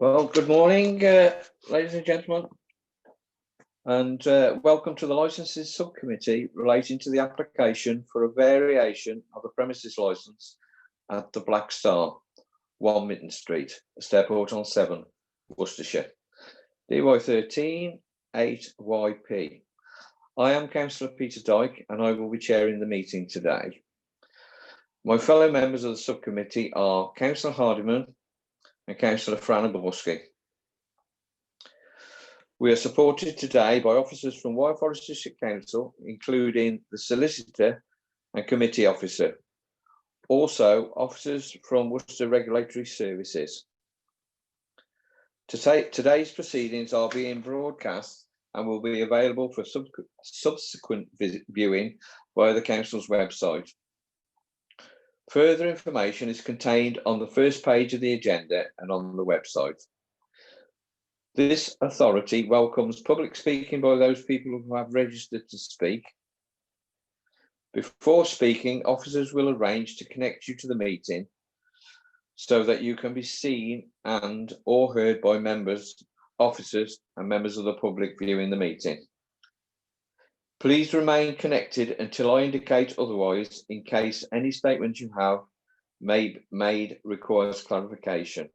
Well, good morning, ladies and gentlemen, and welcome to the Licences Subcommittee relating to the application for a variation of a premises licence at the Black Star, 1 Mitten Street, Esteport-on-Severn, Worcestershire, DY13 8YP. I am Councillor Peter Dyke, and I will be chairing the meeting today. My fellow members of the subcommittee are Councillor Hardiman and Councillor Franaborski. We are supported today by officers from Wyre Forest District Council, including the solicitor and committee officer. Also, officers from Worcester Regulatory Services. Today's proceedings are being broadcast and will be available for subsequent viewing via the council's website. Further information is contained on the first page of the agenda and on the website. This authority welcomes public speaking by those people who have registered to speak. Before speaking, officers will arrange to connect you to the meeting so that you can be seen and or heard by members, officers and members of the public viewing the meeting. Please remain connected until I indicate otherwise in case any statement you have made requires clarification.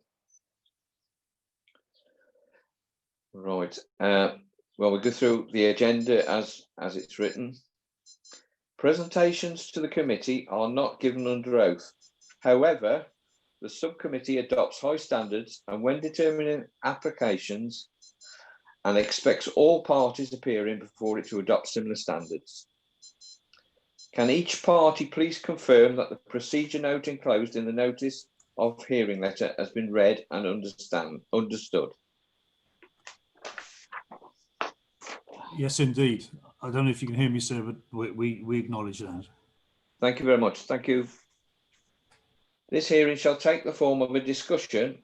Right, well, we'll go through the agenda as it's written. Presentations to the committee are not given under oath. However, the subcommittee adopts high standards and when determining applications and expects all parties appearing before it to adopt similar standards. Can each party please confirm that the procedure note enclosed in the notice of hearing letter has been read and understood? Yes, indeed. I don't know if you can hear me, sir, but we acknowledge that. Thank you very much. Thank you. This hearing shall take the form of a discussion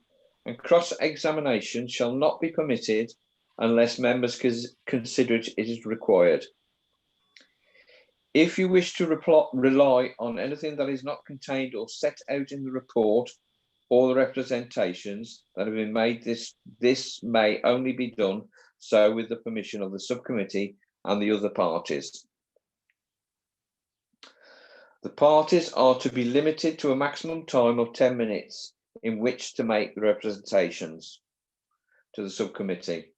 and cross-examination shall not be permitted unless members consider it is required. If you wish to rely on anything that is not contained or set out in the report or the representations that have been made, this may only be done so with the permission of the subcommittee and the other parties. The parties are to be limited to a maximum time of 10 minutes in which to make the representations to the subcommittee.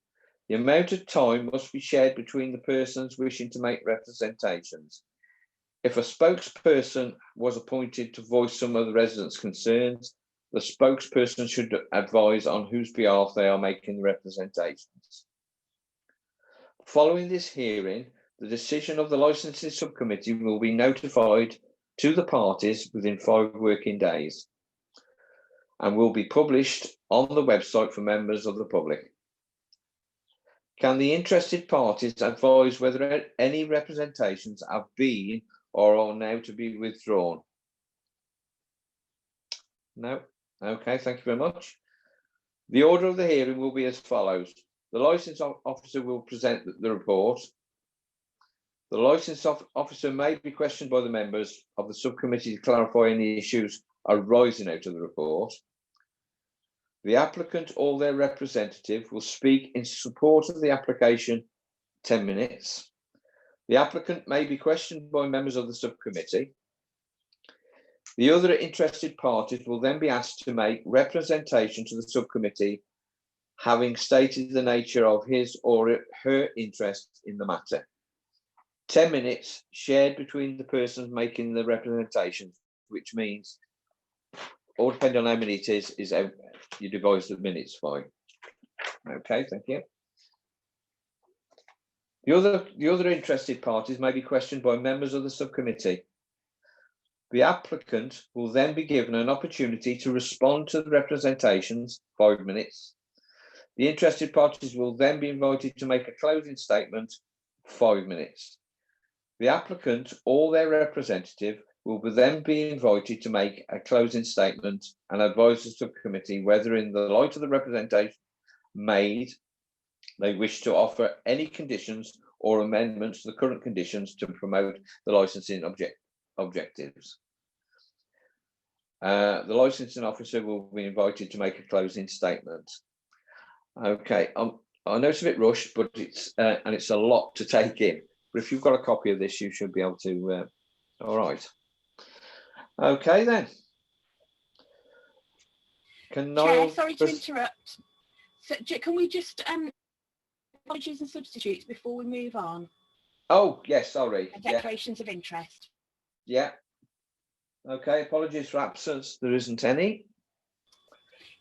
The amount of time must be shared between the persons wishing to make representations. If a spokesperson was appointed to voice some of the residents' concerns, the spokesperson should advise on whose behalf they are making the representations. Following this hearing, the decision of the licensing subcommittee will be notified to the parties within 5 working days and will be published on the website for members of the public. Can the interested parties advise whether any representations have been or are now to be withdrawn? No? Okay, thank you very much. The order of the hearing will be as follows. The licence officer will present the report. The licence officer may be questioned by the members of the subcommittee to clarify any issues arising out of the report. The applicant or their representative will speak in support of the application 10 minutes. The applicant may be questioned by members of the subcommittee. The other interested parties will then be asked to make representation to the subcommittee, having stated the nature of his or her interest in the matter. 10 minutes shared between the persons making the representation, which means, all depending on how many it is how you devise the minutes by. Okay, thank you. The other interested parties may be questioned by members of the subcommittee. The applicant will then be given an opportunity to respond to the representations, 5 minutes. The interested parties will then be invited to make a closing statement, 5 minutes. The applicant or their representative will then be invited to make a closing statement and advise the subcommittee whether, in the light of the representation made, they wish to offer any conditions or amendments to the current conditions to promote the licensing objectives. The licensing officer will be invited to make a closing statement. Okay, I know it's a bit rushed, but it's and it's a lot to take in. But if you've got a copy of this, you should be able to. All right. Okay then. Can Chair, Niall sorry to interrupt. So, can we just apologies and substitutes before we move on? Oh yes, sorry. Declarations of interest. Yeah. Okay. Apologies for absence. There isn't any.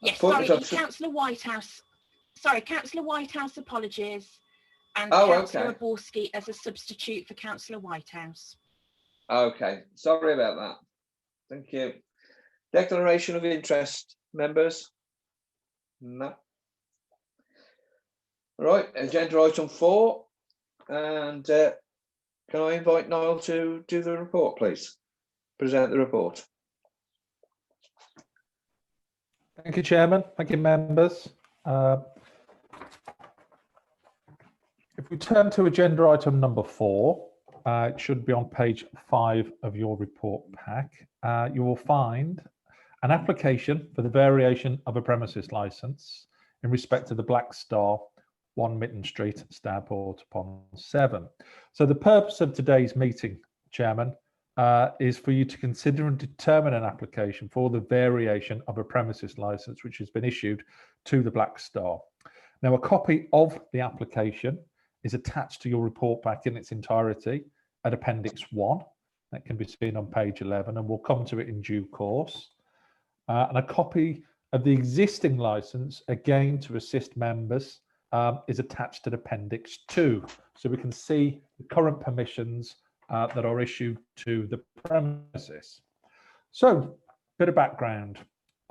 Yes, sorry, Councillor Whitehouse. Sorry, Councillor Whitehouse apologies, and Councillor Aborski as a substitute for Councillor Whitehouse. Okay, sorry about that. Thank you. Declaration of interest, members? No. All right, agenda item 4. And can I invite Niall to do the report, please? Present the report. Thank you, Chairman. Thank you, members. If we turn to agenda item number 4, it should be on page 5 of your report pack. You will find an application for the variation of a premises licence in respect to the Black Star, 1 Mitten Street, Stourport-upon-Severn. So the purpose of today's meeting, Chairman, is for you to consider and determine an application for the variation of a premises licence which has been issued to the Black Star. Now, a copy of the application is attached to your report back in its entirety at Appendix 1. That can be seen on page 11, and we'll come to it in due course. And a copy of the existing licence, again to assist members, is attached to Appendix 2. So we can see the current permissions that are issued to the premises. So, a bit of background.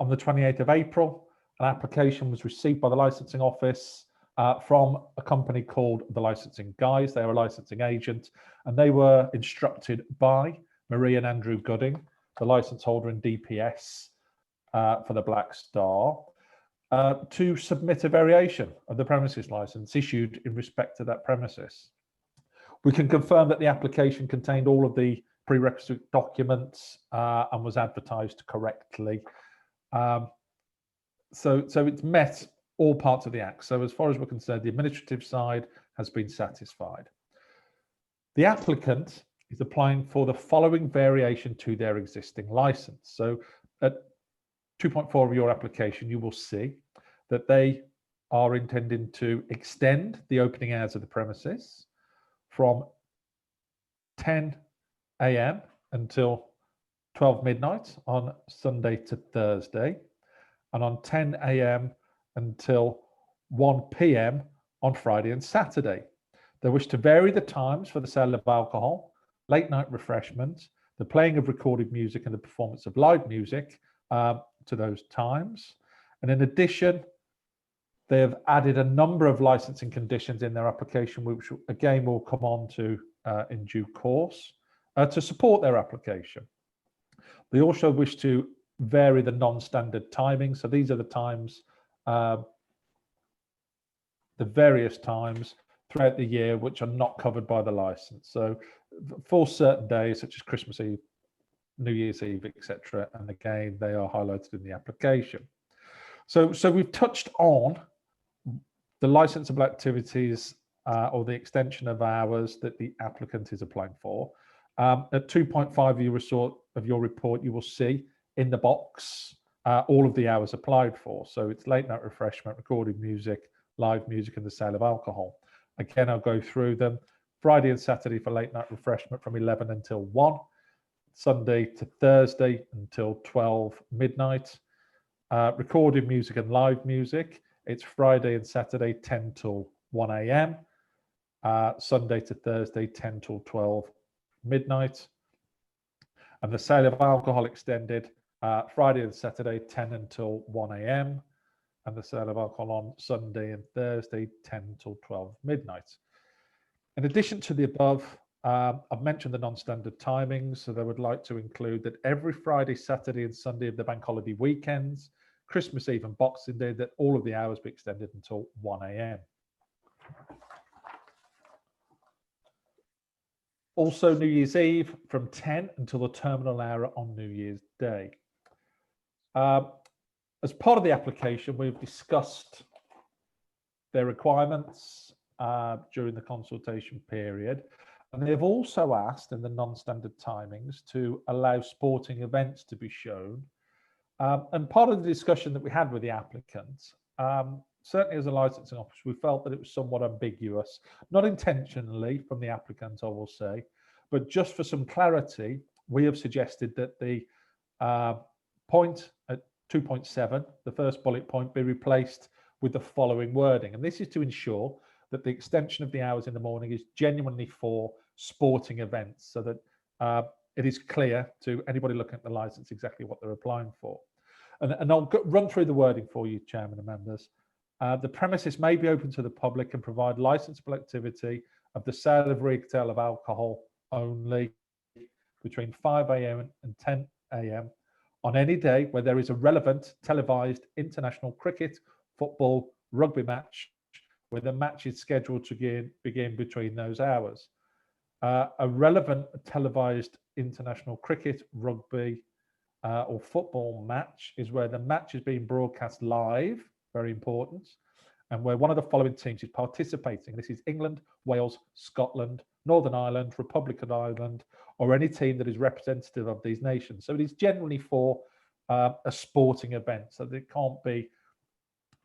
On the 28th of April, an application was received by the licensing office from a company called the Licensing Guys. They are a licensing agent, and they were instructed by Marie and Andrew Gooding, the license holder in DPS for the Black Star, to submit a variation of the premises license issued in respect to that premises. We can confirm that the application contained all of the prerequisite documents and was advertised correctly. So it's met all parts of the Act. So as far as we're concerned, the administrative side has been satisfied. The applicant is applying for the following variation to their existing license. So at 2.4 of your application, you will see that they are intending to extend the opening hours of the premises from 10 a.m. until 12 midnight on Sunday to Thursday, and on 10 a.m. until 1 p.m. on Friday and Saturday. They wish to vary the times for the sale of alcohol, late night refreshments, the playing of recorded music and the performance of live music to those times. And in addition, they have added a number of licensing conditions in their application, which again will come on to in due course to support their application. They also wish to vary the non-standard timing. So these are the times, the various times throughout the year which are not covered by the license. So for certain days such as Christmas Eve, New Year's Eve, etc. And again, they are highlighted in the application. So we've touched on the licensable activities or the extension of hours that the applicant is applying for. At 2.5 of your report, you will see in the box all of the hours applied for. So it's late night refreshment, recorded music, live music, and the sale of alcohol. Again, I'll go through them. Friday and Saturday for late night refreshment from 11 until 1. Sunday to Thursday until 12 midnight. Recorded music and live music. It's Friday and Saturday 10 till 1 a.m. Sunday to Thursday 10 till 12 midnight. And the sale of alcohol extended Friday and Saturday 10 until 1 a.m. and the sale of alcohol on Sunday and Thursday 10 till 12 midnight. In addition to the above, I've mentioned the non-standard timings, so they would like to include that every Friday, Saturday and Sunday of the bank holiday weekends, Christmas Eve and Boxing Day, that all of the hours be extended until 1 a.m. Also, New Year's Eve from 10 until the terminal hour on New Year's Day. As part of the application, we've discussed their requirements during the consultation period. And they've also asked in the non-standard timings to allow sporting events to be shown. And part of the discussion that we had with the applicants, certainly as a licensing officer, we felt that it was somewhat ambiguous, not intentionally from the applicant, I will say, but just for some clarity, we have suggested that the point at 2.7, the first bullet point, be replaced with the following wording. And this is to ensure that the extension of the hours in the morning is genuinely for sporting events, so that it is clear to anybody looking at the license exactly what they're applying for. And I'll run through the wording for you, Chairman and members. The premises may be open to the public and provide licensable activity of the sale of retail of alcohol only between 5 a.m. and 10 a.m. on any day where there is a relevant televised international cricket, football, rugby match, where the match is scheduled to begin between those hours. A relevant televised international cricket, rugby, or football match is where the match is being broadcast live, very important, and where one of the following teams is participating. This is England, Wales, Scotland, Northern Ireland, Republic of Ireland, or any team that is representative of these nations. So it is generally for a sporting event, so that it can't be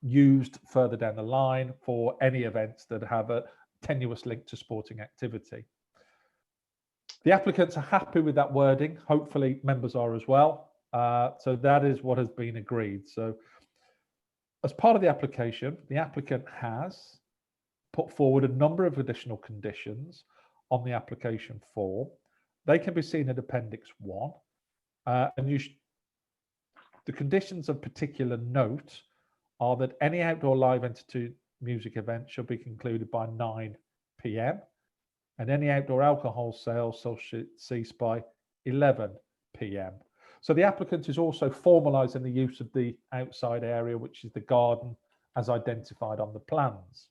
used further down the line for any events that have a tenuous link to sporting activity. The applicants are happy with that wording. Hopefully members are as well. So that is what has been agreed. So as part of the application, the applicant has put forward a number of additional conditions on the application form. They can be seen in Appendix 1. And the conditions of particular note are that any outdoor live entertainment music event shall be concluded by 9 p.m. and any outdoor alcohol sales shall cease by 11 p.m. So the applicant is also formalising the use of the outside area, which is the garden, as identified on the plans.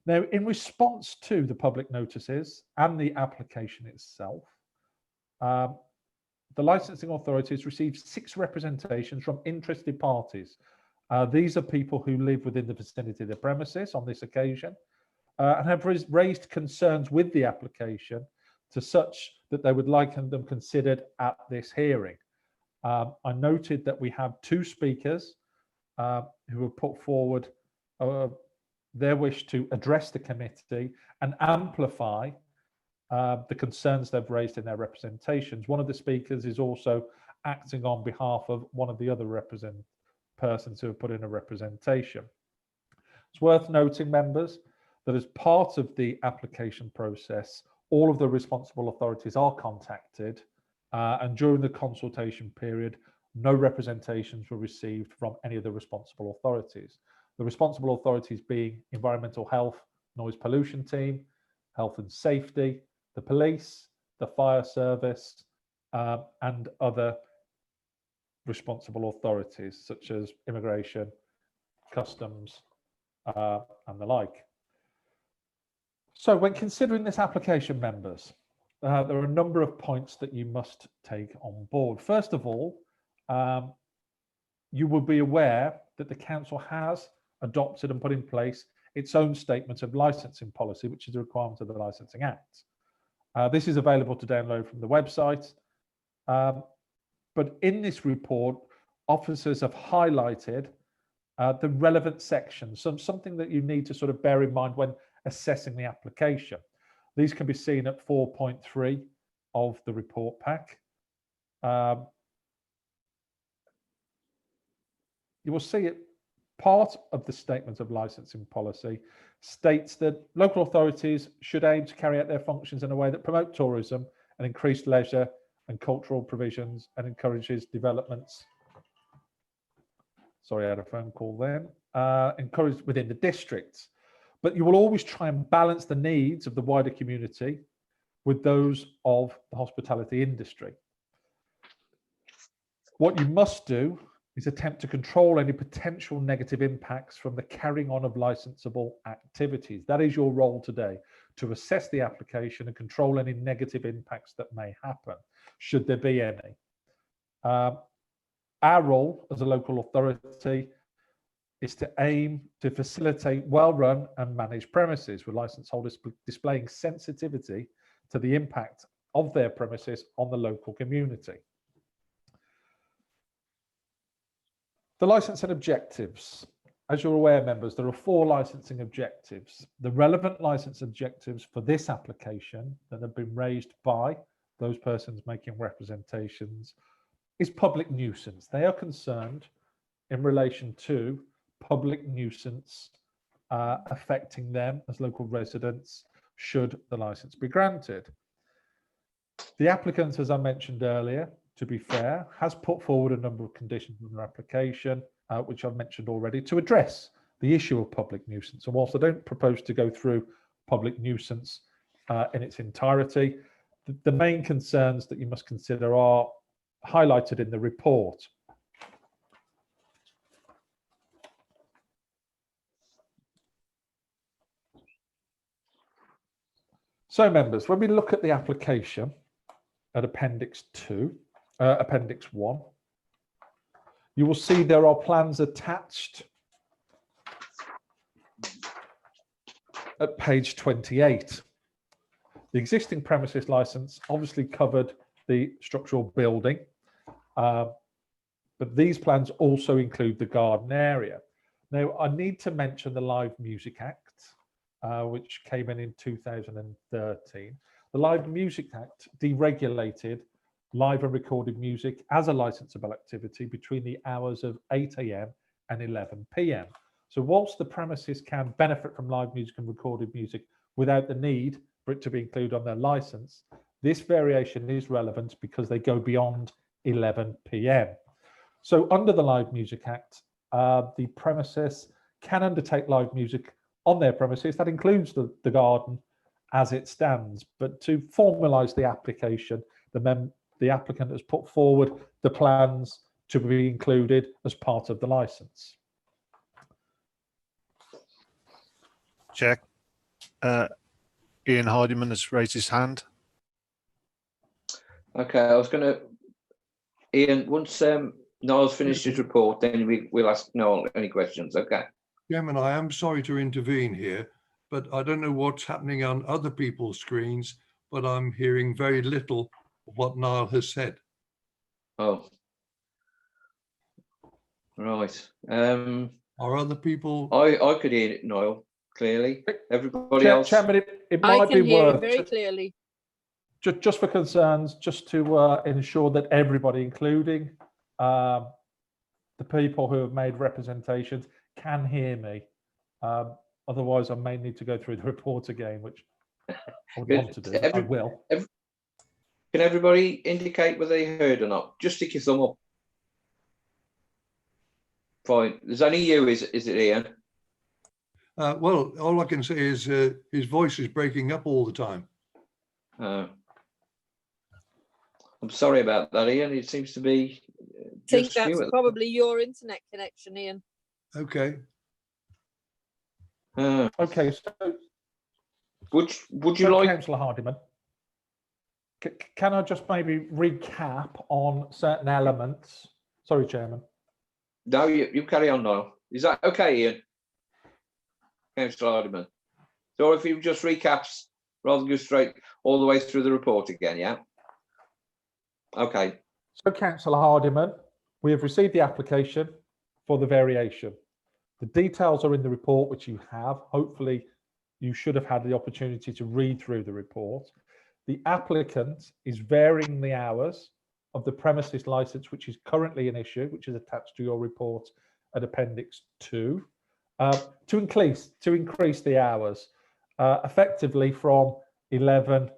Now, in response to the public notices and the application itself, the licensing authorities received 6 representations from interested parties. These are people who live within the vicinity of the premises on this occasion and have raised concerns with the application to such that they would like them considered at this hearing. I noted that we have 2 speakers who have put forward their wish to address the committee and amplify the concerns they've raised in their representations. One of the speakers is also acting on behalf of one of the other persons who have put in a representation. It's worth noting, members, that as part of the application process, all of the responsible authorities are contacted, and during the consultation period, no representations were received from any of the responsible authorities. The responsible authorities being Environmental Health, Noise Pollution Team, Health and Safety, the police, the fire service, and other responsible authorities such as immigration, customs, and the like. So when considering this application, members, there are a number of points that you must take on board. First of all, you will be aware that the council has adopted and put in place its own statement of licensing policy, which is a requirement of the Licensing Act. This is available to download from the website. But in this report, officers have highlighted the relevant sections, something that you need to sort of bear in mind when assessing the application. These can be seen at 4.3 of the report pack. You will see it. Part of the statement of licensing policy states that local authorities should aim to carry out their functions in a way that promote tourism and increase leisure and cultural provisions and encourages developments. Sorry, I had a phone call then. Encouraged within the districts. But you will always try and balance the needs of the wider community with those of the hospitality industry. What you must do is attempt to control any potential negative impacts from the carrying on of licensable activities. That is your role today, to assess the application and control any negative impacts that may happen, should there be any. Our role as a local authority is to aim to facilitate well-run and managed premises, with license holders displaying sensitivity to the impact of their premises on the local community. The licensing objectives. As you're aware, members, there are 4 licensing objectives. The relevant license objectives for this application that have been raised by those persons making representations is public nuisance. They are concerned in relation to public nuisance affecting them as local residents should the license be granted. The applicant, as I mentioned earlier, to be fair, has put forward a number of conditions in their application, which I've mentioned already, to address the issue of public nuisance. And whilst I don't propose to go through public nuisance in its entirety, the main concerns that you must consider are highlighted in the report. So, members, when we look at the application at Appendix 1, you will see there are plans attached at page 28. The existing premises license obviously covered the structural building, but these plans also include the garden area. Now, I need to mention the Live Music Act, which came in 2013. The Live Music Act deregulated live and recorded music as a licensable activity between the hours of 8 AM and 11 PM. So whilst the premises can benefit from live music and recorded music without the need for it to be included on their license, this variation is relevant because they go beyond 11 PM. So under the Live Music Act, the premises can undertake live music on their premises. That includes the garden as it stands. But to formalise the application, the applicant has put forward the plans to be included as part of the licence. Chair, Ian Hardiman has raised his hand. Okay, I was going to, Ian, once Niall's finished his report, then we'll ask Niall any questions. Okay. Chairman, I am sorry to intervene here, but I don't know what's happening on other people's screens, but I'm hearing very little of what Niall has said. Oh, right. Are other people? I could hear it, Niall, clearly. Everybody else? Chairman, it I might can be hear you worth, very clearly. just for concerns, just to ensure that everybody, including the people who have made representations, can hear me. Otherwise, I may need to go through the report again, which I would want to do. I will. Can everybody indicate whether they heard or not? Just stick your thumb up. Fine. There's only you, is it, Ian? Well, all I can say is his voice is breaking up all the time. I'm sorry about that, Ian. It seems to be. I think that's probably your internet connection, Ian. Okay. Okay, so would you like, Councillor Hardiman, can I just maybe recap on certain elements? Sorry, Chairman. No, you carry on now. Is that okay, Ian? Councillor Hardiman. So if you just recaps rather than go straight all the way through the report again, yeah? Okay. So, Councillor Hardiman, we have received the application for the variation. The details are in the report, which you have. Hopefully, you should have had the opportunity to read through the report. The applicant is varying the hours of the premises licence, which is currently an issue, which is attached to your report at Appendix 2, to increase the hours effectively from 11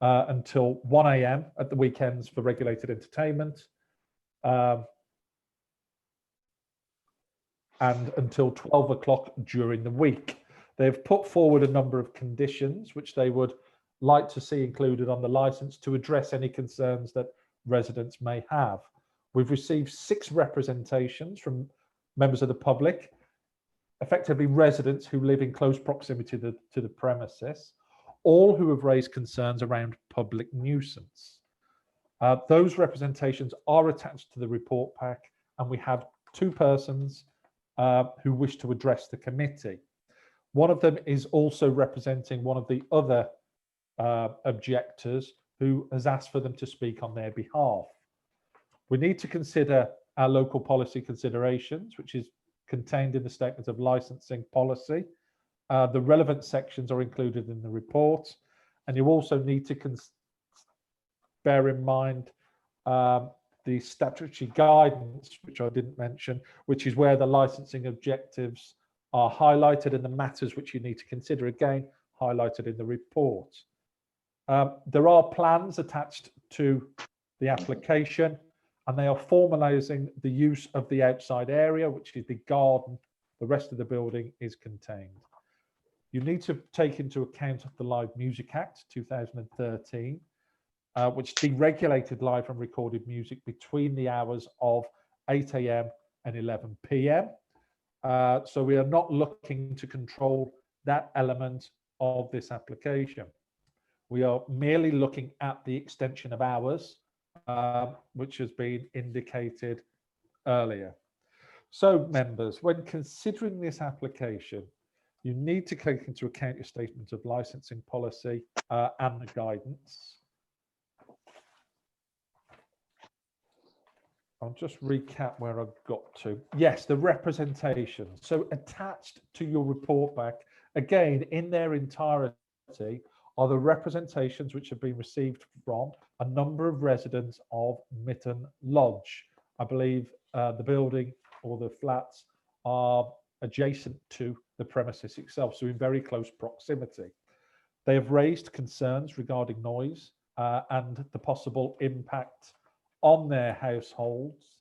until 1 AM at the weekends for regulated entertainment, and until 12 o'clock during the week. They've put forward a number of conditions which they would like to see included on the licence to address any concerns that residents may have. We've received 6 representations from members of the public, effectively residents who live in close proximity to the premises, all who have raised concerns around public nuisance. Those representations are attached to the report pack, and we have 2 persons who wish to address the committee. One of them is also representing one of the other objectors who has asked for them to speak on their behalf. We need to consider our local policy considerations, which is contained in the statement of licensing policy. The relevant sections are included in the report, and you also need to bear in mind the statutory guidance, which I didn't mention, which is where the licensing objectives are highlighted and the matters which you need to consider, again, highlighted in the report. There are plans attached to the application, and they are formalising the use of the outside area, which is the garden. The rest of the building is contained. You need to take into account the Live Music Act 2013, which deregulated live and recorded music between the hours of 8 AM and 11 PM. So we are not looking to control that element of this application. We are merely looking at the extension of hours, which has been indicated earlier. So members, when considering this application, you need to take into account your statement of licensing policy and the guidance. I'll just recap where I've got to. Yes, the representation. So attached to your report back, again, in their entirety, are the representations which have been received from a number of residents of Mitten Lodge. I believe the building or the flats are adjacent to the premises itself, so in very close proximity. They have raised concerns regarding noise and the possible impact on their households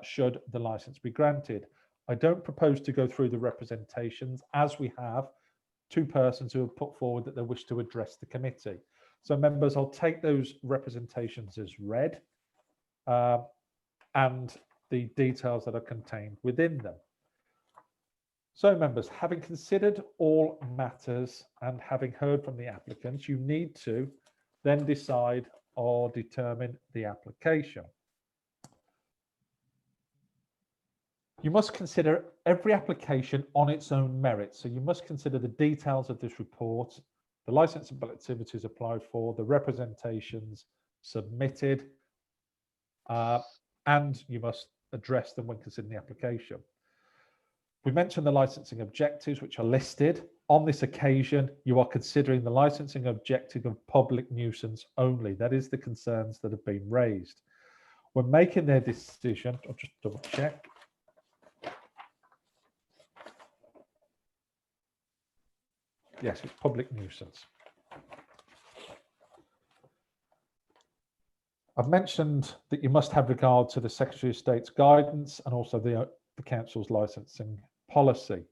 should the license be granted. I don't propose to go through the representations, as we have two persons who have put forward that they wish to address the committee. So members, I'll take those representations as read and the details that are contained within them. So members, having considered all matters and having heard from the applicants, you need to then decide or determine the application. You must consider every application on its own merit. So you must consider the details of this report, the licensable activities applied for, the representations submitted, and you must address them when considering the application. We mentioned the licensing objectives, which are listed. On this occasion, you are considering the licensing objective of public nuisance only. That is the concerns that have been raised. When making their decision, I'll just double check. Yes, it's public nuisance. I've mentioned that you must have regard to the Secretary of State's guidance and also the Council's licensing policy.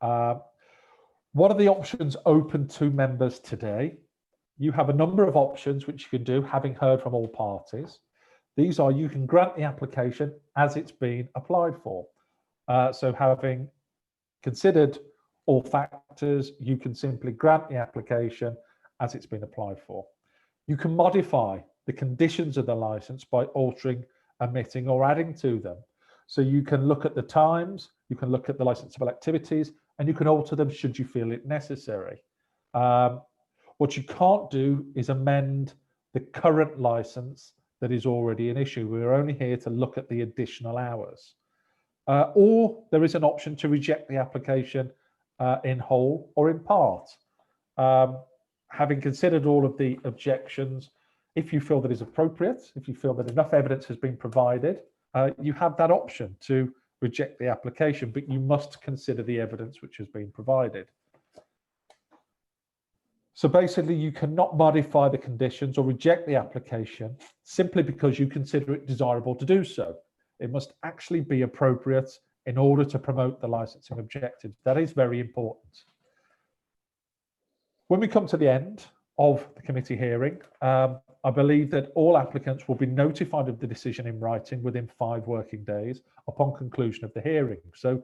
What are the options open to members today? You have a number of options which you can do, having heard from all parties. These are, you can grant the application as it's been applied for. So having considered all factors, you can simply grant the application as it's been applied for. You can modify the conditions of the license by altering, omitting or adding to them. So you can look at the times, you can look at the licensable activities, and you can alter them should you feel it necessary. What you can't do is amend the current license that is already an issue. We're only here to look at the additional hours. Or there is an option to reject the application in whole or in part. Having considered all of the objections, if you feel that is appropriate, if you feel that enough evidence has been provided, you have that option to reject the application, but you must consider the evidence which has been provided. So basically, you cannot modify the conditions or reject the application simply because you consider it desirable to do so. It must actually be appropriate in order to promote the licensing objectives. That is very important. When we come to the end of the committee hearing, I believe that all applicants will be notified of the decision in writing within 5 working days upon conclusion of the hearing. So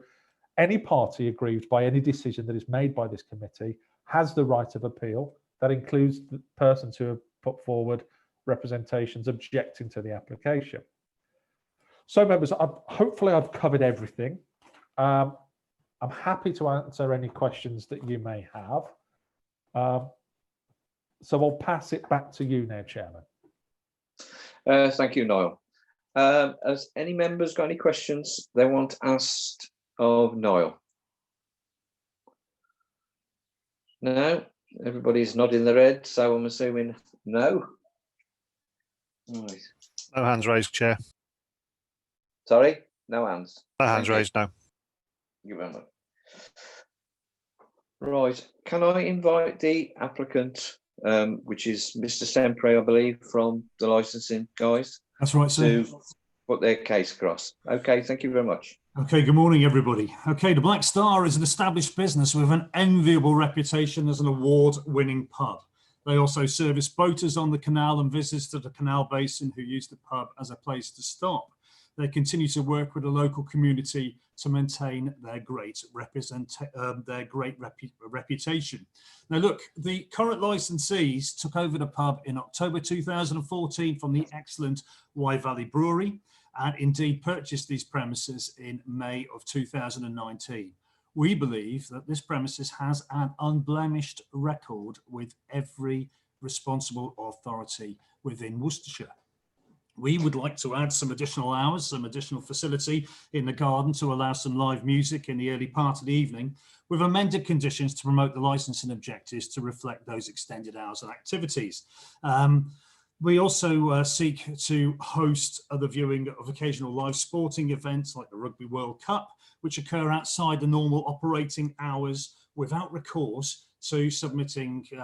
any party aggrieved by any decision that is made by this committee has the right of appeal. That includes the persons who have put forward representations objecting to the application. So members, hopefully I've covered everything. I'm happy to answer any questions that you may have. So I'll pass it back to you now, Chairman. Thank you, Niall. Has any members got any questions they want asked of Niall? No, everybody's nodding their head, so I'm assuming no. Right. No hands raised, Chair. Sorry, no hands. No hands raised, no. Thank you very much. Right, can I invite the applicant, which is Mr. Sempre, I believe, from the licensing guys? That's right, sir. To put their case across. Okay, thank you very much. Okay, good morning, everybody. Okay, the Black Star is an established business with an enviable reputation as an award-winning pub. They also service boaters on the canal and visitors to the canal basin who use the pub as a place to stop. They continue to work with the local community to maintain their great reputation. Now, look, the current licensees took over the pub in October 2014 from the excellent Wye Valley Brewery, and indeed purchased these premises in May of 2019. We believe that this premises has an unblemished record with every responsible authority within Worcestershire. We would like to add some additional hours, some additional facility in the garden to allow some live music in the early part of the evening, with amended conditions to promote the licensing objectives to reflect those extended hours and activities. We also seek to host the viewing of occasional live sporting events like the Rugby World Cup, which occur outside the normal operating hours without recourse to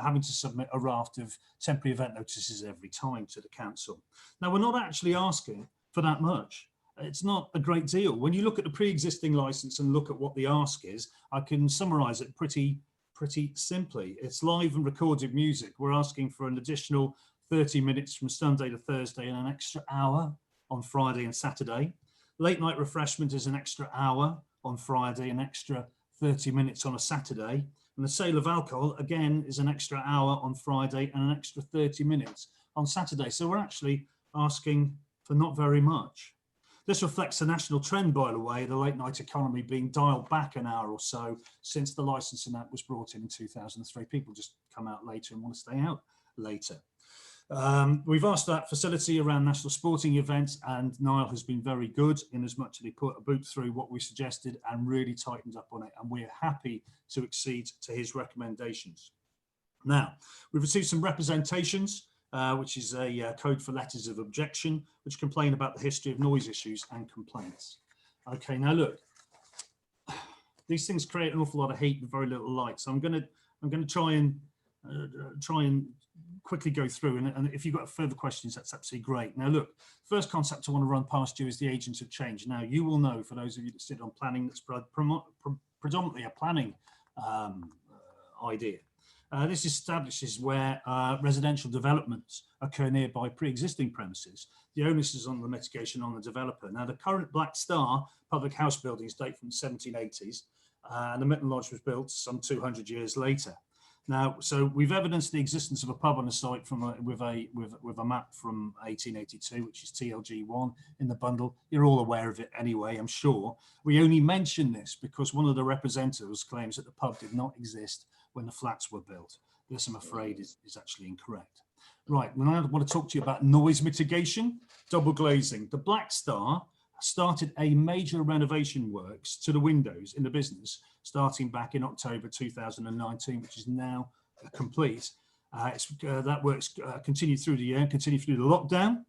having to submit a raft of temporary event notices every time to the council. Now, we're not actually asking for that much. It's not a great deal. When you look at the pre-existing license and look at what the ask is, I can summarize it pretty simply. It's live and recorded music. We're asking for an additional 30 minutes from Sunday to Thursday and an extra hour on Friday and Saturday. Late night refreshment is an extra hour on Friday, an extra 30 minutes on a Saturday. And the sale of alcohol, again, is an extra hour on Friday and an extra 30 minutes on Saturday. So we're actually asking for not very much. This reflects a national trend, by the way, the late night economy being dialed back an hour or so since the licensing act was brought in 2003. People just come out later and want to stay out later. We've asked that facility around national sporting events, and Niall has been very good in as much as he put a boot through what we suggested and really tightened up on it, and we're happy to accede to his recommendations. Now, we've received some representations, which is a code for letters of objection, which complain about the history of noise issues and complaints. Okay, now look, these things create an awful lot of heat with very little light, so I'm going to try and quickly go through, and if you've got further questions, that's absolutely great. Now look, first concept I want to run past you is the agents of change. Now you will know, for those of you that sit on planning, that's predominantly a planning idea. This establishes where residential developments occur nearby pre-existing premises. The onus is on the mitigation on the developer. Now the current Black Star public house buildings date from the 1780s, and the Mitten Lodge was built some 200 years later. Now, so we've evidenced the existence of a pub on the site with a map from 1882, which is TLG1 in the bundle. You're all aware of it anyway, I'm sure. We only mention this because one of the representatives claims that the pub did not exist when the flats were built. This, I'm afraid, is actually incorrect. Right, now I want to talk to you about noise mitigation, double glazing. The Black Star started a major renovation works to the windows in the business starting back in October 2019, which is now complete. That works continued through the year, continued through the lockdown,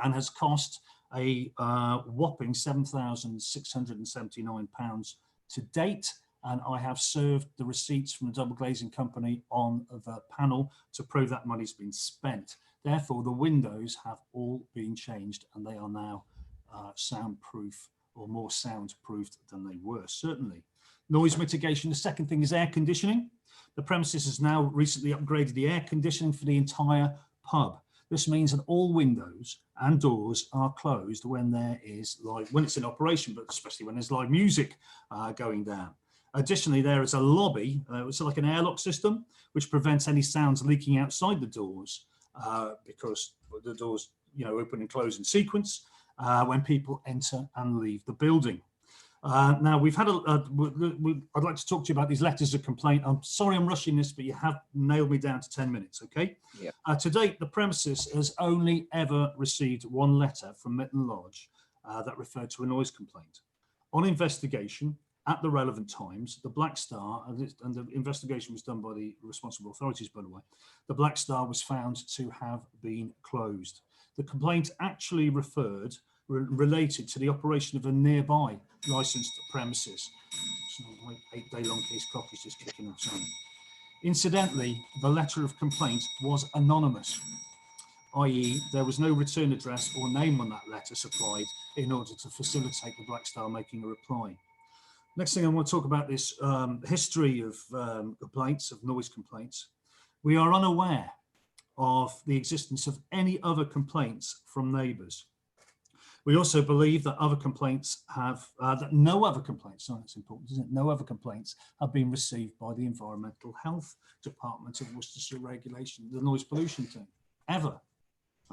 and has cost a whopping £7,679 to date. And I have served the receipts from the double glazing company on the panel to prove that money's been spent. Therefore, the windows have all been changed and they are now soundproof, or more soundproofed than they were, certainly. Noise mitigation. The second thing is air conditioning. The premises has now recently upgraded the air conditioning for the entire pub. This means that all windows and doors are closed when when it's in operation, but especially when there's live music going down. Additionally, there is a lobby, it's like an airlock system, which prevents any sounds leaking outside the doors because the doors, open and close in sequence when people enter and leave the building. Now we've had I'd like to talk to you about these letters of complaint. I'm sorry I'm rushing this, but you have nailed me down to 10 minutes, okay? Yeah. To date, the premises has only ever received one letter from Mitten Lodge that referred to a noise complaint. On investigation, at the relevant times, the Black Star, and the investigation was done by the responsible authorities, by the way, the Black Star was found to have been closed. The complaint actually related to the operation of a nearby licensed premises. So my 8-day-long case clock is just kicking off. Sorry. Incidentally, the letter of complaint was anonymous, i.e. there was no return address or name on that letter supplied in order to facilitate the Black Star making a reply. Next thing I want to talk about this history of complaints, of noise complaints. We are unaware of the existence of any other complaints from neighbours. We also believe that other complaints have, that no other complaints, so that's important, isn't it? No other complaints have been received by the Environmental Health Department of Worcestershire Regulation, the noise pollution team, ever,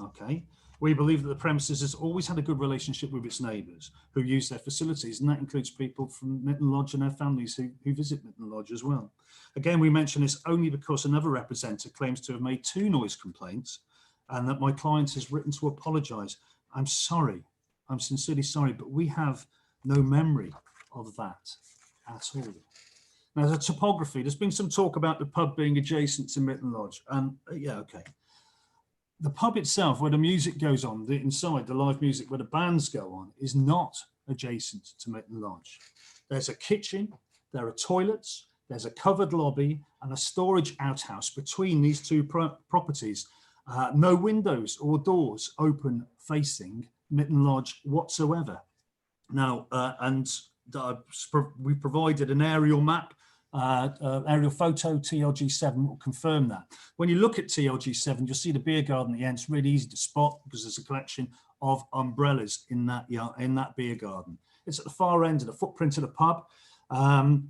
okay? We believe that the premises has always had a good relationship with its neighbours who use their facilities, and that includes people from Mitten Lodge and their families who visit Mitten Lodge as well. Again, we mention this only because another representative claims to have made 2 noise complaints and that my client has written to apologise. I'm sorry, I'm sincerely sorry, but we have no memory of that at all. Now, the topography, there's been some talk about the pub being adjacent to Mitten Lodge, and yeah, okay. The pub itself, where the music goes on, inside, the live music, where the bands go on, is not adjacent to Mitten Lodge. There's a kitchen, there are toilets, there's a covered lobby and a storage outhouse between these 2 properties. No windows or doors open facing Mitten Lodge whatsoever. Now, we provided an aerial map, aerial photo, TLG7 will confirm that. When you look at TLG7, you'll see the beer garden at the end. It's really easy to spot because there's a collection of umbrellas in that beer garden. It's at the far end of the footprint of the pub,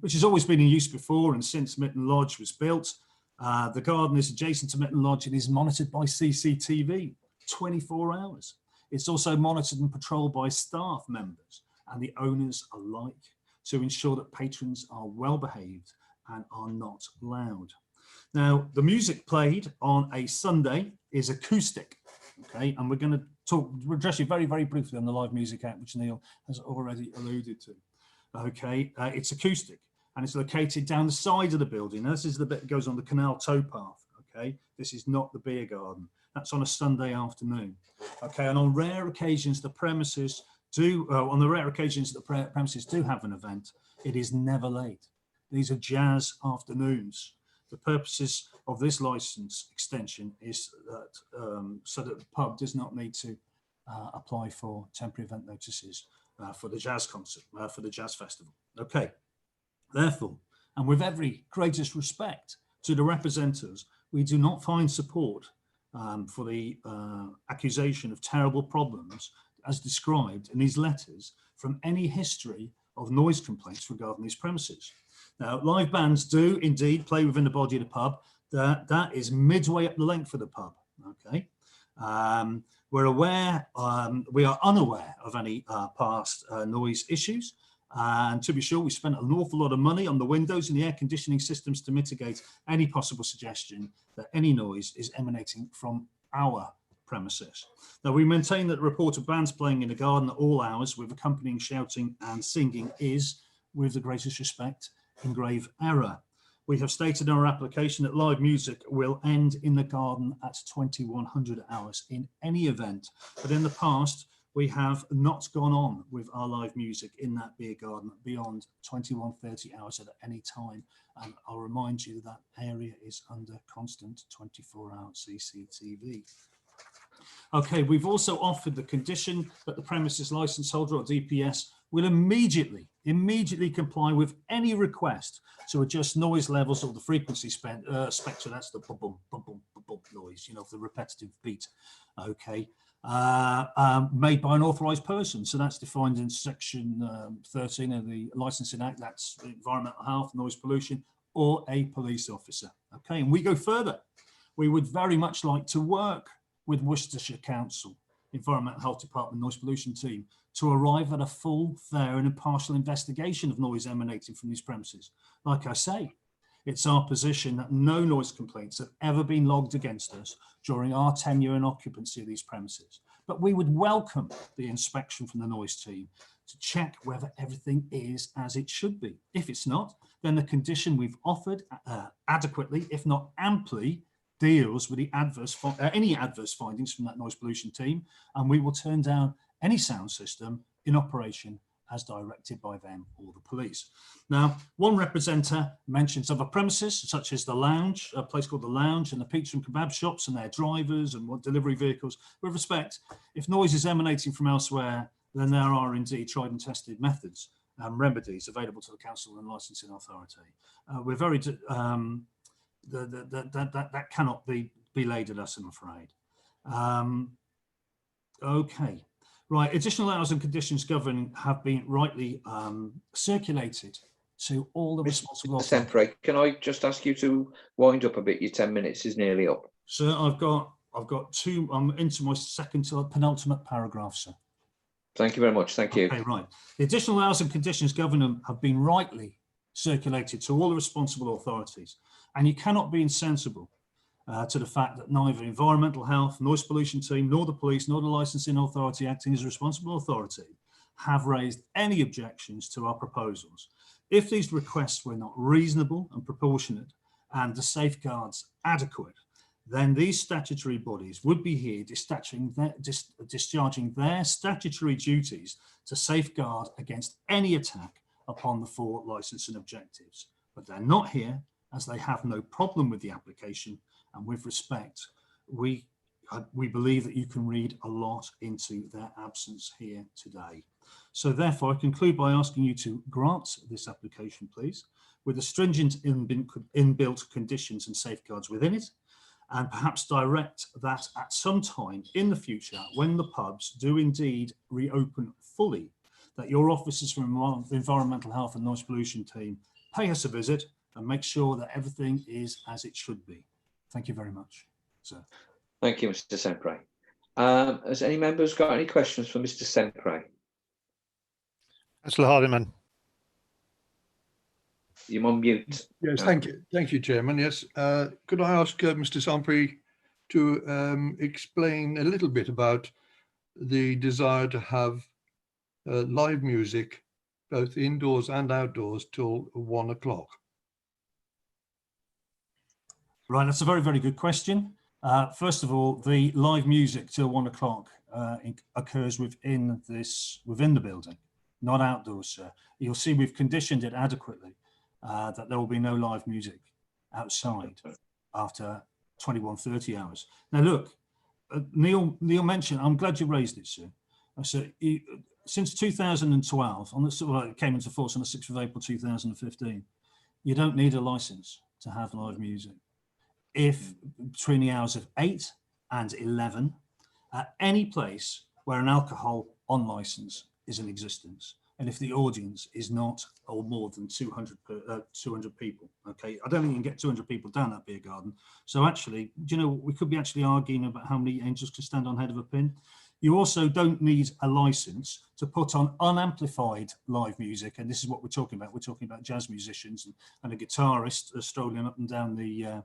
which has always been in use before and since Mitten Lodge was built. The garden is adjacent to Mitten Lodge and is monitored by CCTV 24 hours. It's also monitored and patrolled by staff members and the owners alike to ensure that patrons are well behaved and are not loud. Now, the music played on a Sunday is acoustic, okay? And we're going to address you very, very briefly on the live music act, which Neil has already alluded to. Okay, it's acoustic and it's located down the side of the building. Now, this is the bit that goes on the canal towpath, okay? This is not the beer garden. That's on a Sunday afternoon, okay? And on rare occasions, the premises do, premises do have an event, it is never late. These are jazz afternoons. The purposes of this license extension is that so that the pub does not need to apply for temporary event notices for the jazz concert, for the jazz festival. Okay, therefore, and with every greatest respect to the representatives, we do not find support for the accusation of terrible problems as described in these letters from any history of noise complaints regarding these premises. Now, live bands do indeed play within the body of the pub. That is midway up the length of the pub, okay? We're aware, we are unaware of any past noise issues. And to be sure, we spent an awful lot of money on the windows and the air conditioning systems to mitigate any possible suggestion that any noise is emanating from our premises. Now, we maintain that the report of bands playing in the garden at all hours with accompanying shouting and singing is, with the greatest respect, in grave error. We have stated in our application that live music will end in the garden at 2100 hours in any event, but in the past, we have not gone on with our live music in that beer garden beyond 21:30 hours at any time. And I'll remind you that area is under constant 24-hour CCTV. Okay, we've also offered the condition that the premises license holder or DPS will immediately comply with any request to adjust noise levels or the frequency spectrum. That's the bum, bum, bum, bum, bum, bum noise, you know, the repetitive beat, okay, made by an authorised person. So that's defined in section 13 of the Licensing Act. That's environmental health, noise pollution, or a police officer. Okay, and we go further. We would very much like to work with Worcestershire Council Environmental Health Department noise pollution team to arrive at a full, fair and impartial investigation of noise emanating from these premises. Like I say, it's our position that no noise complaints have ever been logged against us during our tenure and occupancy of these premises. But we would welcome the inspection from the noise team to check whether everything is as it should be. If it's not, then the condition we've offered adequately, if not amply, deals with the any adverse findings from that noise pollution team, and we will turn down any sound system in operation as directed by them or the police. Now, one representative mentions other premises, such as the lounge, a place called the Lounge, and the pizza and kebab shops and their drivers and what delivery vehicles. With respect, if noise is emanating from elsewhere, then there are indeed tried and tested methods and remedies available to the council and licensing authority. We're very, that cannot be laid at us, I'm afraid. Okay. Right, additional hours and conditions governing have been rightly circulated to all the responsible authorities. Sempre, can I just ask you to wind up a bit? Your 10 minutes is nearly up. Sir, I've got two. I'm into my second to penultimate paragraph, sir. Thank you very much. Thank you. Okay, right. The additional hours and conditions governing have been rightly circulated to all the responsible authorities, and you cannot be insensible to the fact that neither environmental health, noise pollution team, nor the police, nor the licensing authority acting as a responsible authority have raised any objections to our proposals. If these requests were not reasonable and proportionate and the safeguards adequate, then these statutory bodies would be here discharging their statutory duties to safeguard against any attack upon the four licensing objectives. But they're not here, as they have no problem with the application. And with respect, we believe that you can read a lot into their absence here today. So therefore, I conclude by asking you to grant this application, please, with the stringent inbuilt conditions and safeguards within it, and perhaps direct that at some time in the future, when the pubs do indeed reopen fully, that your officers from the Environmental Health and Noise Pollution team pay us a visit and make sure that everything is as it should be. Thank you very much, sir. Thank you, Mr. Sempre. Has any members got any questions for Mr. Sempre? Councillor Hardiman. You're on mute. Yes, thank you, Chairman. Yes, could I ask Mr. Sempre to explain a little bit about the desire to have live music, both indoors and outdoors, till 1 o'clock? Right, that's a very, very good question. First of all, the live music till 1 o'clock occurs within the building, not outdoors, sir. You'll see we've conditioned it adequately that there will be no live music outside after 21:30 hours. Now, look, Neil mentioned, I'm glad you raised it, sir. So since 2012, it came into force on the 6th of April 2015, you don't need a license to have live music. If between the hours of 8 and 11, at any place where an alcohol on license is in existence, and if the audience is not or more than 200 people, okay, I don't think you can get 200 people down that beer garden. So actually, do you know, we could be actually arguing about how many angels can stand on head of a pin. You also don't need a license to put on unamplified live music, and this is what we're talking about. We're talking about jazz musicians and a guitarist strolling up and down the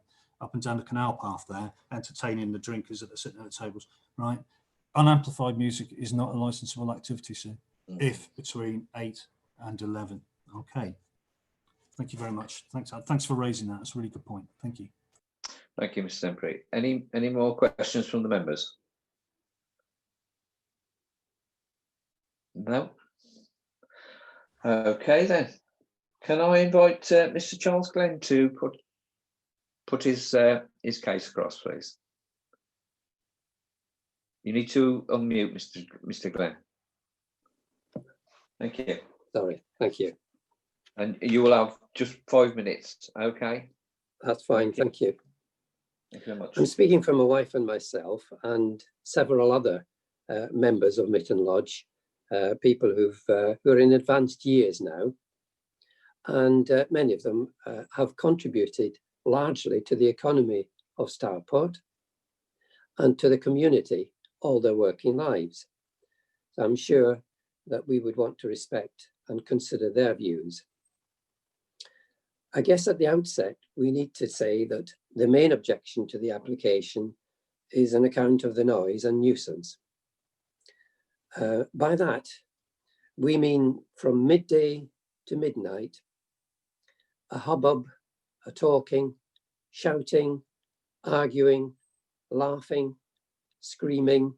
canal path there, entertaining the drinkers that are sitting at the tables, right? Unamplified music is not a licensable activity, sir, if between 8 and 11. Okay. Thank you very much. Thanks for raising that. That's a really good point. Thank you. Thank you, Mr. Sempre. Any more questions from the members? No. Okay then. Can I invite Mr. Charles Glenn to put his case across, please? You need to unmute Mr. Glenn. Thank you. Sorry, thank you. And you will have just 5 minutes, okay? That's fine, thank you. Thank you very much. I'm speaking for my wife and myself and several other members of Mitten Lodge, people who are in advanced years now, and many of them have contributed largely to the economy of Starport and to the community all their working lives. So I'm sure that we would want to respect and consider their views. I guess at the outset, we need to say that the main objection to the application is an account of the noise and nuisance. By that, we mean from midday to midnight, a hubbub, a talking, shouting, arguing, laughing, screaming,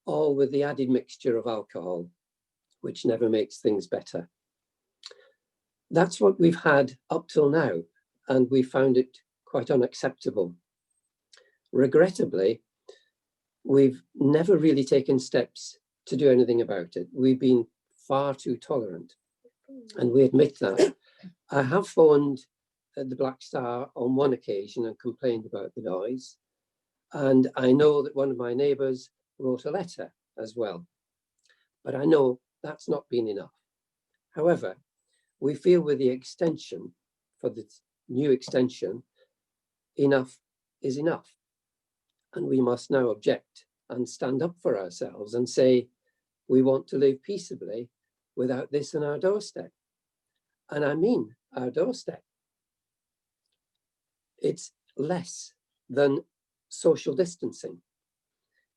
all with the added mixture of alcohol, which never makes things better. That's what we've had up till now, and we found it quite unacceptable. Regrettably, we've never really taken steps to do anything about it. We've been far too tolerant, and we admit that. I have phoned the Black Star on one occasion and complained about the noise, and I know that one of my neighbours wrote a letter as well, but I know that's not been enough. However, we feel with the extension, for the new extension, enough is enough. And we must now object and stand up for ourselves and say, we want to live peaceably without this on our doorstep. And I mean our doorstep. It's less than social distancing.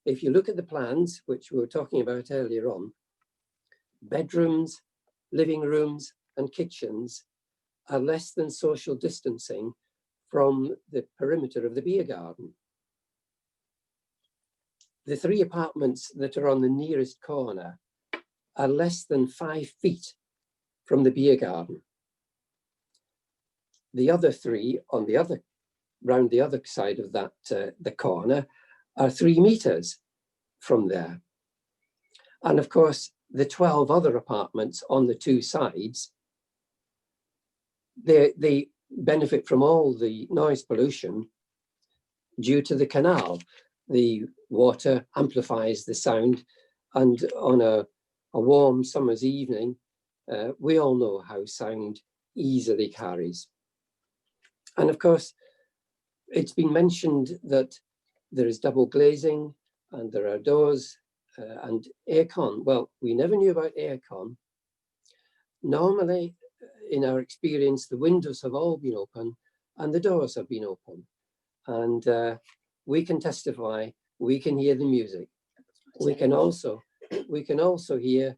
If you look at the plans, which we were talking about earlier on, bedrooms, living rooms, and kitchens are less than social distancing from the perimeter of the beer garden. The 3 apartments that are on the nearest corner are less than 5 feet from the beer garden. The other 3 on the other, round the other side of that, the corner, are 3 meters from there. And of course, the 12 other apartments on the 2 sides, they benefit from all the noise pollution due to the canal. The water amplifies the sound, and on a warm summer's evening, we all know how sound easily carries. And of course, it's been mentioned that there is double glazing and there are doors and aircon. Well, we never knew about aircon. Normally, in our experience, the windows have all been open and the doors have been open. And we can testify, we can hear the music. We can also hear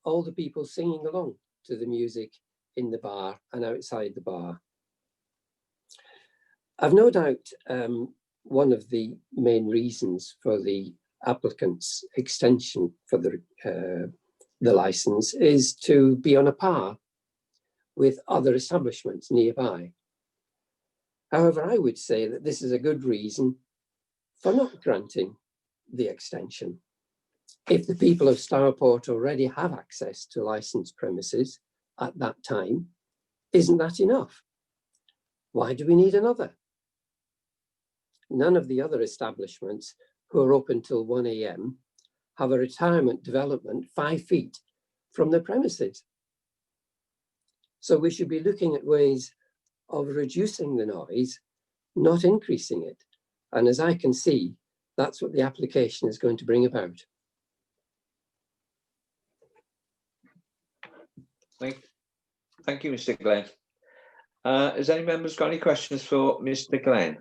all the people singing along to the music in the bar and outside the bar. I've no doubt one of the main reasons for the applicant's extension for the license is to be on a par with other establishments nearby. However, I would say that this is a good reason for not granting the extension. If the people of Stourport already have access to licensed premises at that time, isn't that enough? Why do we need another? None of the other establishments who are open till 1 AM have a retirement development 5 feet from the premises. So we should be looking at ways of reducing the noise, not increasing it. And as I can see, that's what the application is going to bring about. Thank you, Mr. Glenn. Has any members got any questions for Mr. Glenn?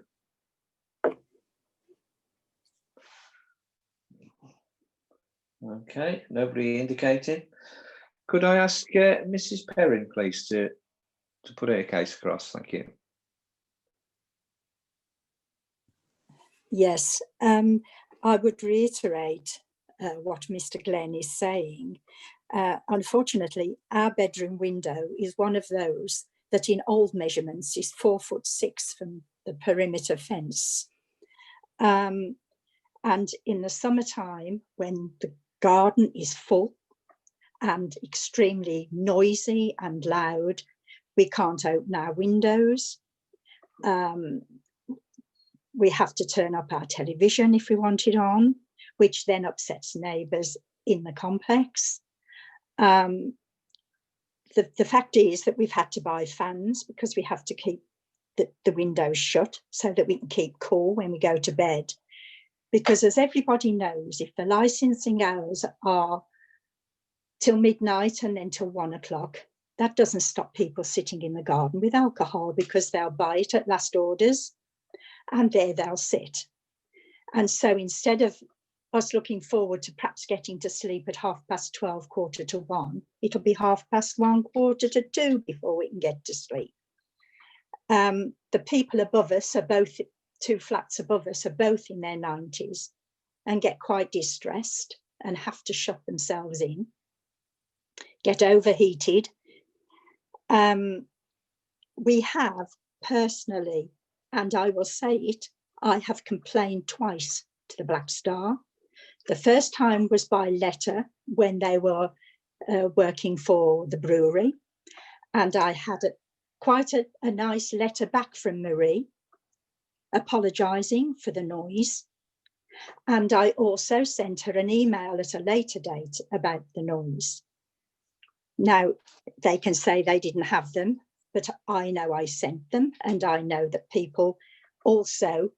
Okay, nobody indicating. Could I ask Mrs. Perrin, please, to put her case across? Thank you. Yes, I would reiterate what Mr. Glenn is saying. Unfortunately, our bedroom window is one of those that in old measurements is 4'6" from the perimeter fence. And in the summertime, when the garden is full and extremely noisy and loud, we can't open our windows. We have to turn up our television if we want it on, which then upsets neighbours in the complex. The fact is that we've had to buy fans because we have to keep the windows shut so that we can keep cool when we go to bed. because as everybody knows, if the licensing hours are till midnight and then till 1 o'clock, that doesn't stop people sitting in the garden with alcohol, because they'll buy it at last orders and there they'll sit. And so instead of us looking forward to perhaps getting to sleep at 12:30, 1:45, it'll be 1:30, 1:45 before we can get to sleep. The people above us are both, 2 flats above us are both in their 90s and get quite distressed and have to shut themselves in, get overheated. We have personally, and I will say it, I have complained twice to the Black Star. The first time was by letter when they were working for the brewery, and I had quite a nice letter back from Marie apologising for the noise. And I also sent her an email at a later date about the noise. Now, they can say they didn't have them, but I know I sent them, and I know that people also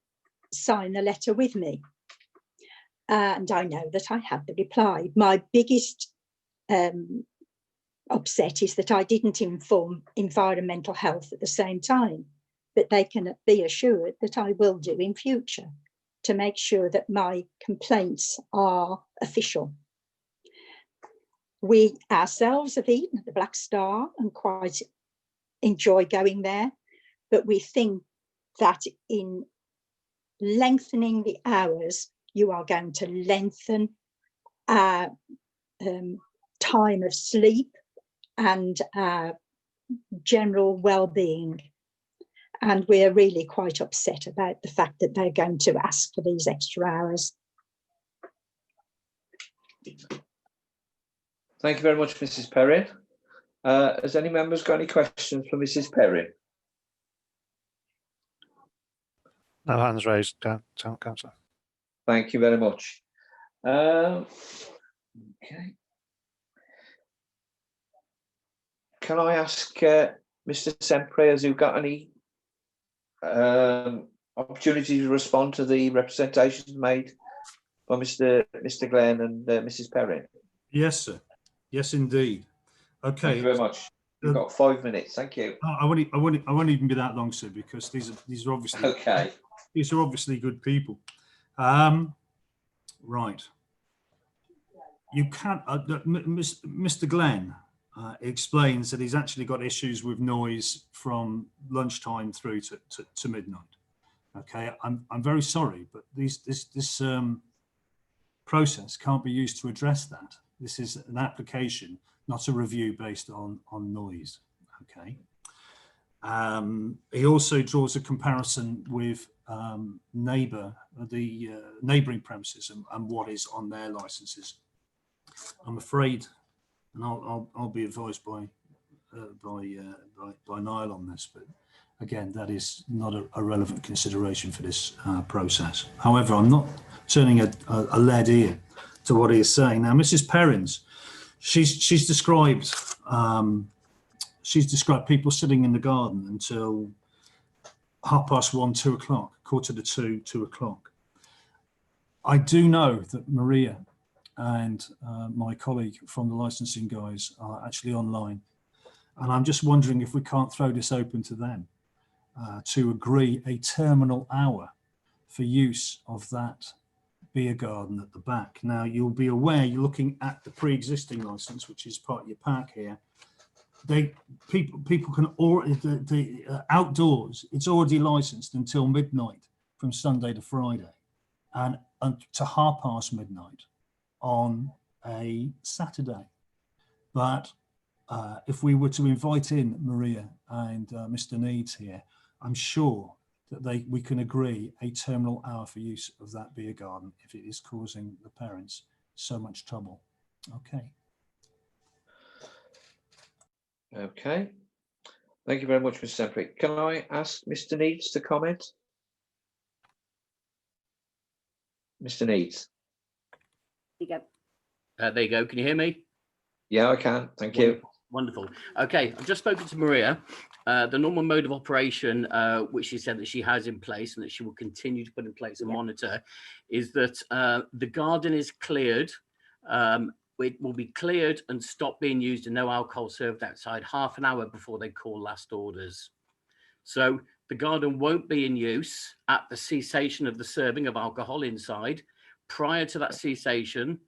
sign the letter with me. And I know that I had the reply. My biggest upset is that I didn't inform environmental health at the same time, but they can be assured that I will do in future to make sure that my complaints are official. We ourselves have eaten at the Black Star and quite enjoy going there, but we think that in lengthening the hours, you are going to lengthen our time of sleep and our general well-being. And we're really quite upset about the fact that they're going to ask for these extra hours. Thank you very much, Mrs. Perrin. Has any members got any questions for Mrs. Perrin? No hands raised, Councillor. Thank you very much. Okay. Can I ask Mr. Sempre, has you got any opportunity to respond to the representations made by Mr. Glenn and Mrs. Perrin? Yes, sir. Yes, indeed. Okay. Thank you very much. You've got 5 minutes. Thank you. I won't even be that long, sir, because these are obviously okay. These are obviously good people. Right. You can't. Mr. Glenn explains that he's actually got issues with noise from lunchtime through to midnight. Okay, I'm very sorry, but this process can't be used to address that. This is an application, not a review based on noise. Okay. He also draws a comparison with the neighbouring premises and what is on their licences. I'm afraid, and I'll be advised by Niall on this, but again, that is not a relevant consideration for this process. However, I'm not turning a lead ear to what he is saying. Now, Mrs. Perrins, she's described people sitting in the garden until 1:30, 2 o'clock, 1:45, 2 o'clock. I do know that Maria and my colleague from the licensing guys are actually online. And I'm just wondering if we can't throw this open to them to agree a terminal hour for use of that beer garden at the back. Now, you'll be aware, you're looking at the pre-existing license, which is part of your pack here. People can already, the outdoors, it's already licensed until midnight from Sunday to Friday and to 1:30 midnight on a Saturday. But if we were to invite in Maria and Mr. Needs here, I'm sure that we can agree a terminal hour for use of that beer garden if it is causing the parents so much trouble. Okay. Okay. Thank you very much, Mr. Sempre. Can I ask Mr. Needs to comment? Mr. Needs. There you go. Can you hear me? Yeah, I can. Thank you. Wonderful. Okay, I've just spoken to Maria. The normal mode of operation, which she said that she has in place and that she will continue to put in place and monitor, is that the garden is cleared. It will be cleared and stop being used and no alcohol served outside half an hour before they call last orders. So the garden won't be in use at the cessation of the serving of alcohol inside. Prior to that cessation,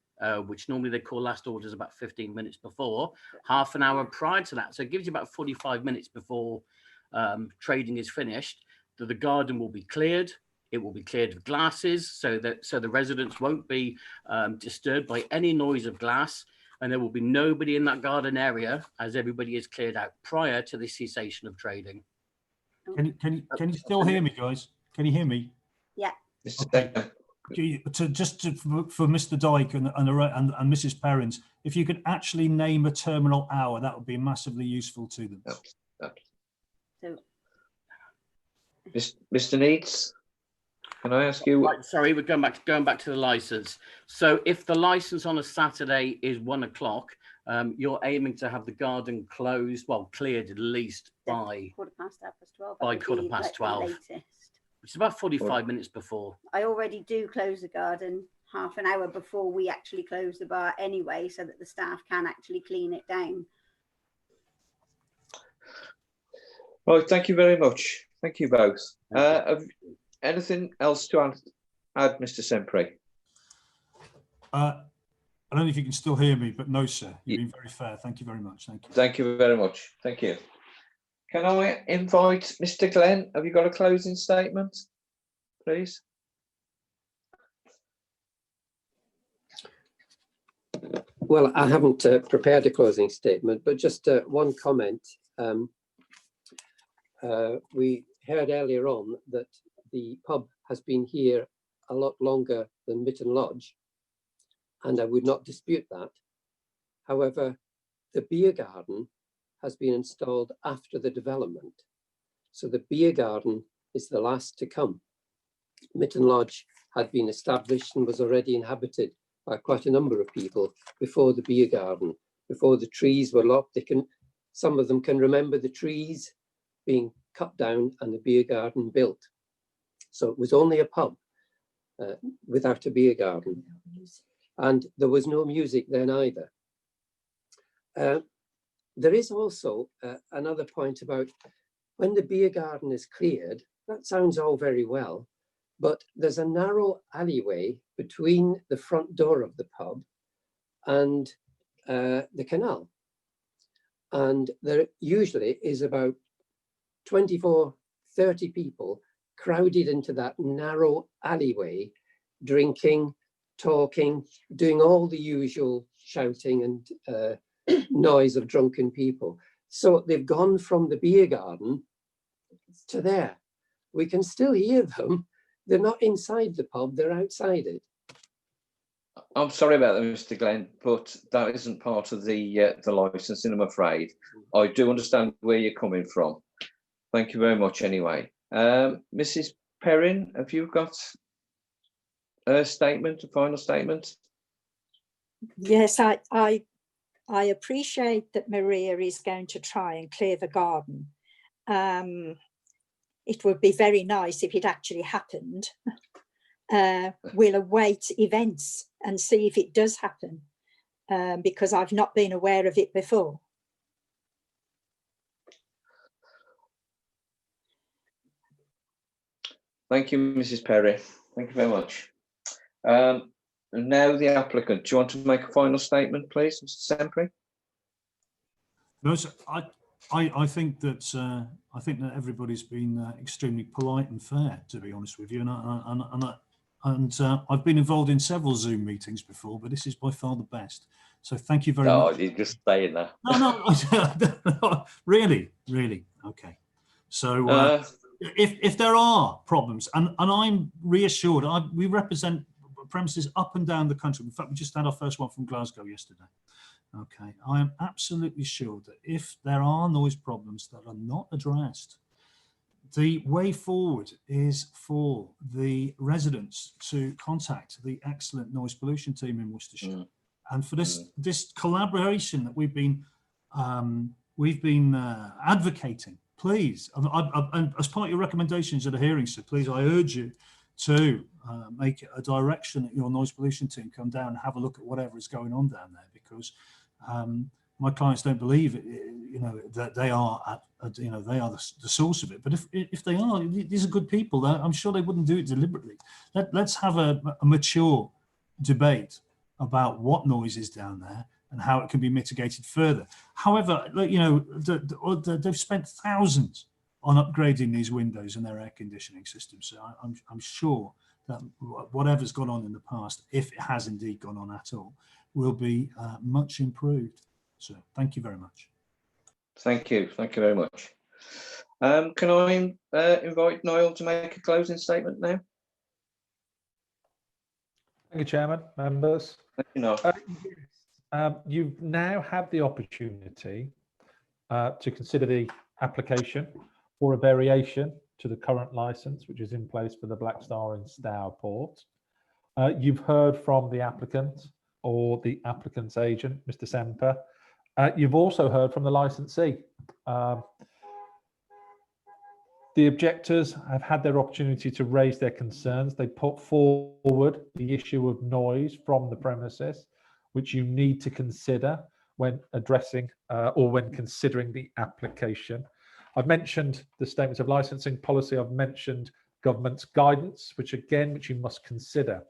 which normally they call last orders about 15 minutes before, half an hour prior to that. So it gives you about 45 minutes before trading is finished, that the garden will be cleared. It will be cleared of glasses so the residents won't be disturbed by any noise of glass, and there will be nobody in that garden area as everybody is cleared out prior to the cessation of trading. Can you still hear me, guys? Can you hear me? Yeah. Okay. For Mr. Dyke and Mrs. Perrins, if you could actually name a terminal hour, that would be massively useful to them. So, Mr. Needs, can I ask you? Right, sorry, we're going back to the license. So if the license on a Saturday is 1 o'clock, you're aiming to have the garden closed, well, cleared at least by quarter past 12. By quarter past 12. Latest. Which is about 45 minutes before. I already do close the garden half an hour before we actually close the bar anyway, so that the staff can actually clean it down. Right, thank you very much. Thank you both. Anything else to add, Mr. Sempre? I don't know if you can still hear me, but no, sir. You've been very fair. Thank you very much. Thank you. Thank you very much. Thank you. Can I invite Mr. Glenn? Have you got a closing statement, please? Well, I haven't prepared a closing statement, but just one comment. We heard earlier on that the pub has been here a lot longer than Mitten Lodge, and I would not dispute that. However, the beer garden has been installed after the development. So the beer garden is the last to come. Mitten Lodge had been established and was already inhabited by quite a number of people before the beer garden, before the trees were lopped. Some of them can remember the trees being cut down and the beer garden built. So it was only a pub without a beer garden. And there was no music then either. There is also another point about when the beer garden is cleared, that sounds all very well, but there's a narrow alleyway between the front door of the pub and the canal. And there usually is about 24, 30 people crowded into that narrow alleyway, drinking, talking, doing all the usual shouting and noise of drunken people. So they've gone from the beer garden to there. We can still hear them. They're not inside the pub, they're outside it. I'm sorry about that, Mr. Glenn, but that isn't part of the licensing, I'm afraid. I do understand where you're coming from. Thank you very much anyway. Mrs. Perrin, have you got a statement, a final statement? Yes, I appreciate that Maria is going to try and clear the garden. It would be very nice if it actually happened. We'll await events and see if it does happen, because I've not been aware of it before. Thank you, Mrs. Perry. Thank you very much. And now the applicant. Do you want to make a final statement, please, Mr. Sempre? No, sir, I think that everybody's been extremely polite and fair, to be honest with you, and I've been involved in several Zoom meetings before, but this is by far the best. So thank you very much. Oh, you're just saying that. No, really, okay. So if there are problems, and I'm reassured, we represent premises up and down the country. In fact, we just had our first one from Glasgow yesterday. Okay, I am absolutely sure that if there are noise problems that are not addressed, the way forward is for the residents to contact the excellent noise pollution team in Worcestershire. And for this collaboration that we've been we've been advocating, please, and as part of your recommendations at the hearing, so please, I urge you to make it a direction that your noise pollution team come down and have a look at whatever is going on down there, because my clients don't believe it, that they are they are the source of it. But if they are, these are good people. I'm sure they wouldn't do it deliberately. Let's have a mature debate about what noise is down there and how it can be mitigated further. However, they've spent thousands on upgrading these windows and their air conditioning systems. So I'm sure that whatever's gone on in the past, if it has indeed gone on at all, will be much improved. So thank you very much. Thank you very much. Can I invite Niall to make a closing statement now? Thank you, Chairman, members. Thank you, Niall. You've now had the opportunity to consider the application for a variation to the current licence, which is in place for the Black Star in Stourport. You've heard from the applicant or the applicant's agent, Mr. Semper. You've also heard from the licensee. The objectors have had their opportunity to raise their concerns. They put forward the issue of noise from the premises, which you need to consider when addressing or when considering the application. I've mentioned the statements of licensing policy. I've mentioned government's guidance, which you must consider.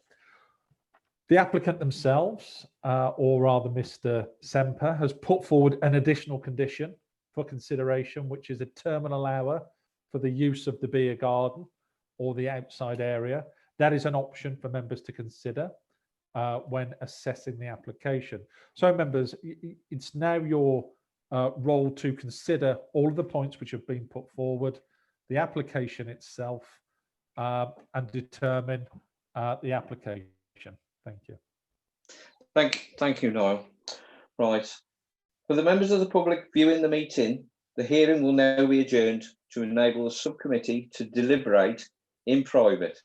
The applicant themselves, or rather Mr. Semper, has put forward an additional condition for consideration, which is a terminal hour for the use of the beer garden or the outside area. That is an option for members to consider when assessing the application. So members, it's now your role to consider all of the points which have been put forward, the application itself, and determine the application. Thank you. Thank you, Niall. Right. For the members of the public viewing the meeting, the hearing will now be adjourned to enable the subcommittee to deliberate in private.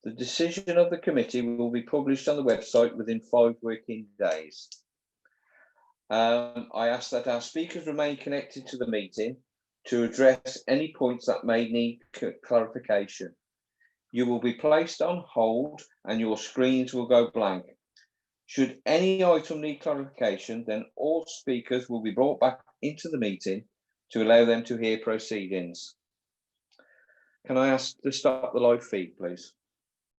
The decision of the committee will be published on the website within 5 working days. I ask that our speakers remain connected to the meeting to address any points that may need clarification. You will be placed on hold and your screens will go blank. Should any item need clarification, then all speakers will be brought back into the meeting to allow them to hear proceedings. Can I ask to stop the live feed, please?